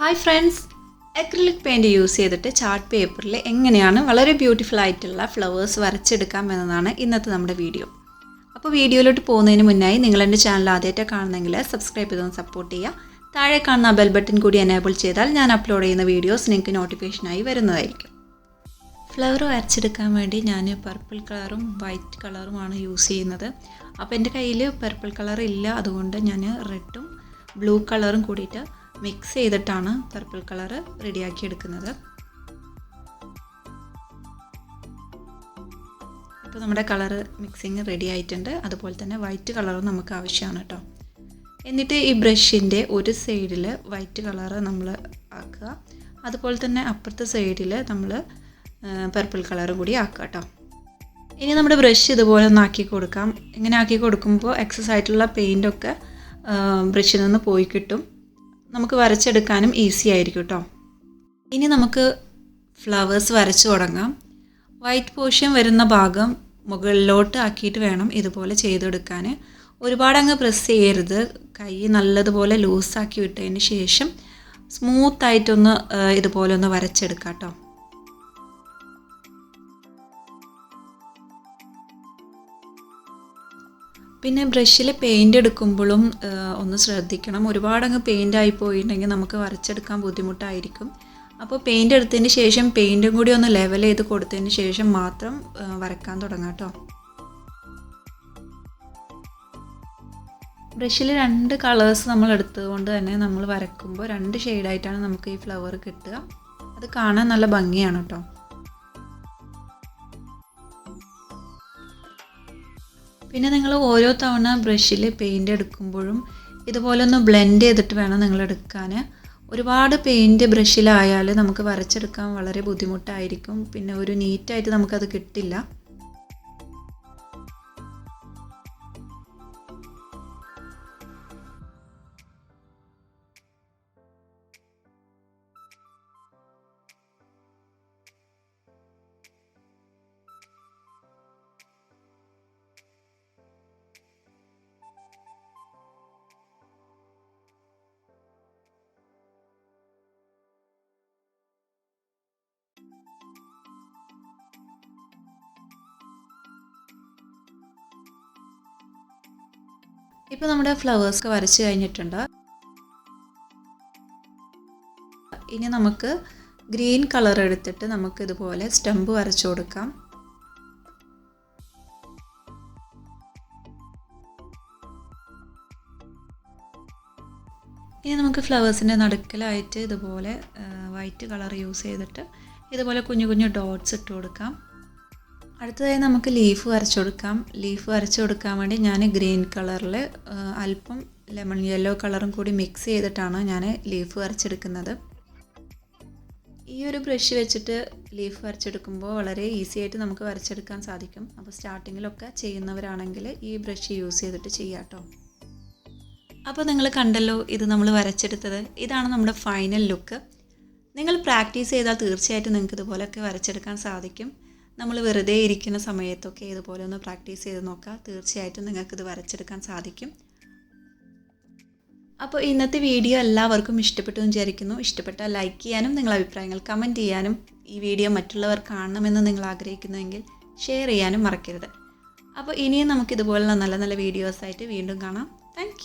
Hi friends, acrylic paint use ചെയ്തിട്ട് chart പേപ്പറിൽ എങ്ങനെയാണ് വളരെ ബ്യൂട്ടിഫുൾ ആയിട്ടുള്ള ഫ്ലവേഴ്സ് വരച്ചെടുക്കാം എന്നതാണ് ഇന്നത്തെ നമ്മുടെ വീഡിയോ. അപ്പോൾ വീഡിയോയിലോട്ട് പോകുന്നതിന് മുന്നായി നിങ്ങൾ എൻ്റെ ചാനൽ ആദ്യമായിട്ട് കാണുന്നെങ്കിൽ സബ്സ്ക്രൈബ് ചെയ്തൊന്ന് സപ്പോർട്ട് ചെയ്യുക. താഴെ കാണുന്ന ബെൽ ബട്ടൺ കൂടി എനേബിൾ ചെയ്താൽ ഞാൻ അപ്ലോഡ് ചെയ്യുന്ന വീഡിയോസ് നിങ്ങൾക്ക് നോട്ടിഫിക്കേഷനായി വരുന്നതായിരിക്കും. ഫ്ലവർ വരച്ചെടുക്കാൻ വേണ്ടി ഞാൻ പർപ്പിൾ കളറും വൈറ്റ് കളറുമാണ് യൂസ് ചെയ്യുന്നത്. അപ്പോൾ എൻ്റെ കയ്യിൽ പർപ്പിൾ കളർ ഇല്ല, അതുകൊണ്ട് ഞാൻ റെഡും ബ്ലൂ കളറും കൂടിയിട്ട് മിക്സ് ചെയ്തിട്ടാണ് പർപ്പിൾ കളർ റെഡിയാക്കി എടുക്കുന്നത്. അപ്പോൾ നമ്മുടെ കളറ് മിക്സിങ് റെഡി ആയിട്ടുണ്ട്. അതുപോലെ തന്നെ വൈറ്റ് കളറും നമുക്ക് ആവശ്യമാണ് കേട്ടോ. എന്നിട്ട് ഈ ബ്രഷിൻ്റെ ഒരു സൈഡിൽ വൈറ്റ് കളറ് നമ്മൾ ആക്കുക, അതുപോലെ തന്നെ അപ്പുറത്തെ സൈഡിൽ നമ്മൾ പർപ്പിൾ കളറും കൂടി ആക്കുക കേട്ടോ. ഇനി നമ്മുടെ ബ്രഷ് ഇതുപോലെ ഒന്ന് ആക്കി കൊടുക്കാം. ഇങ്ങനെ ആക്കി കൊടുക്കുമ്പോൾ എക്സസ് ആയിട്ടുള്ള പെയിൻ്റൊക്കെ ബ്രഷിൽ നിന്ന് പോയി കിട്ടും. നമുക്ക് വരച്ചെടുക്കാനും ഈസി ആയിരിക്കും കേട്ടോ. ഇനി നമുക്ക് ഫ്ലവേഴ്സ് വരച്ചു തുടങ്ങാം. വൈറ്റ് പോർഷൻ വരുന്ന ഭാഗം മുകളിലോട്ട് ആക്കിയിട്ട് വേണം ഇതുപോലെ ചെയ്തെടുക്കാൻ. ഒരുപാട് അങ്ങ് പ്രസ് ചെയ്യരുത്. കൈ നല്ലതുപോലെ ലൂസാക്കി വിട്ടതിന് ശേഷം സ്മൂത്തായിട്ടൊന്ന് ഇതുപോലെ ഒന്ന് വരച്ചെടുക്കാം കേട്ടോ. പിന്നെ ബ്രഷിൽ പെയിൻ്റ് എടുക്കുമ്പോഴും ഒന്ന് ശ്രദ്ധിക്കണം. ഒരുപാടങ്ങ് പെയിൻ്റ് ആയി പോയിട്ടുണ്ടെങ്കിൽ നമുക്ക് വരച്ചെടുക്കാൻ ബുദ്ധിമുട്ടായിരിക്കും. അപ്പോൾ പെയിൻ്റ് എടുത്തതിന് ശേഷം പെയിൻറ്റും കൂടി ഒന്ന് ലെവൽ ചെയ്ത് കൊടുത്തതിന് ശേഷം മാത്രം വരക്കാൻ തുടങ്ങാം കേട്ടോ. ബ്രഷിൽ 2 കളേഴ്സ് നമ്മൾ എടുത്തതുകൊണ്ട് തന്നെ നമ്മൾ വരക്കുമ്പോൾ 2 ഷെയ്ഡായിട്ടാണ് നമുക്ക് ഈ ഫ്ലവർ കിട്ടുക. അത് കാണാൻ നല്ല ഭംഗിയാണ് കേട്ടോ. പിന്നെ നിങ്ങൾ ഓരോ തവണ ബ്രഷിൽ പെയിൻ്റ് എടുക്കുമ്പോഴും ഇതുപോലെ ഒന്ന് ബ്ലെൻഡ് ചെയ്തിട്ട് വേണം നിങ്ങൾ എടുക്കാൻ. ഒരുപാട് പെയിൻറ്റ് ബ്രഷിലായാൽ നമുക്ക് വരച്ചെടുക്കാൻ വളരെ ബുദ്ധിമുട്ടായിരിക്കും. പിന്നെ ഒരു നീറ്റായിട്ട് നമുക്കത് കിട്ടില്ല. ഇപ്പോൾ നമ്മുടെ ഫ്ലവേഴ്സ് വരച്ച് കഴിഞ്ഞിട്ടുണ്ട്. ഇനി നമുക്ക് ഗ്രീൻ കളർ എടുത്തിട്ട് നമുക്ക് ഇതുപോലെ സ്റ്റമ്പ് വരച്ചു കൊടുക്കാം. ഇനി നമുക്ക് ഫ്ലവേഴ്സിൻ്റെ നടുക്കലായിട്ട് ഇതുപോലെ വൈറ്റ് കളർ യൂസ് ചെയ്തിട്ട് ഇതുപോലെ കുഞ്ഞു കുഞ്ഞു ഡോട്ട്സ് ഇട്ട് കൊടുക്കാം. അടുത്തതായി നമുക്ക് ലീഫ് വരച്ചു കൊടുക്കാം. ലീഫ് വരച്ചു കൊടുക്കാൻ വേണ്ടി ഞാൻ ഗ്രീൻ കളറിൽ അല്പം ലെമൺ യെല്ലോ കളറും കൂടി മിക്സ് ചെയ്തിട്ടാണ് ഞാൻ ലീഫ് വരച്ചെടുക്കുന്നത്. ഈ ഒരു ബ്രഷ് വെച്ചിട്ട് ലീഫ് വരച്ചെടുക്കുമ്പോൾ വളരെ ഈസി ആയിട്ട് നമുക്ക് വരച്ചെടുക്കാൻ സാധിക്കും. അപ്പോൾ സ്റ്റാർട്ടിങ്ങിലൊക്കെ ചെയ്യുന്നവരാണെങ്കിൽ ഈ ബ്രഷ് യൂസ് ചെയ്തിട്ട് ചെയ്യാം കേട്ടോ. അപ്പോൾ നിങ്ങൾ കണ്ടല്ലോ, ഇത് നമ്മൾ വരച്ചെടുത്തത്. ഇതാണ് നമ്മുടെ ഫൈനൽ ലുക്ക്. നിങ്ങൾ പ്രാക്ടീസ് ചെയ്താൽ തീർച്ചയായിട്ടും നിങ്ങൾക്ക് ഇതുപോലെയൊക്കെ വരച്ചെടുക്കാൻ സാധിക്കും. നമ്മൾ വെറുതെ ഇരിക്കുന്ന സമയത്തൊക്കെ ഇതുപോലെ ഒന്ന് പ്രാക്ടീസ് ചെയ്ത് നോക്കുക. തീർച്ചയായിട്ടും നിങ്ങൾക്കിത് വരച്ചെടുക്കാൻ സാധിക്കും. അപ്പോൾ ഇന്നത്തെ വീഡിയോ എല്ലാവർക്കും ഇഷ്ടപ്പെട്ടു എന്ന് വിചാരിക്കുന്നു. ഇഷ്ടപ്പെട്ടാൽ ലൈക്ക് ചെയ്യാനും നിങ്ങളുടെ അഭിപ്രായങ്ങൾ കമൻറ്റ് ചെയ്യാനും ഈ വീഡിയോ മറ്റുള്ളവർ കാണണമെന്ന് നിങ്ങൾ ആഗ്രഹിക്കുന്നുവെങ്കിൽ ഷെയർ ചെയ്യാനും മറക്കരുത്. അപ്പോൾ ഇനിയും നമുക്കിതുപോലുള്ള നല്ല നല്ല വീഡിയോസായിട്ട് വീണ്ടും കാണാം. താങ്ക്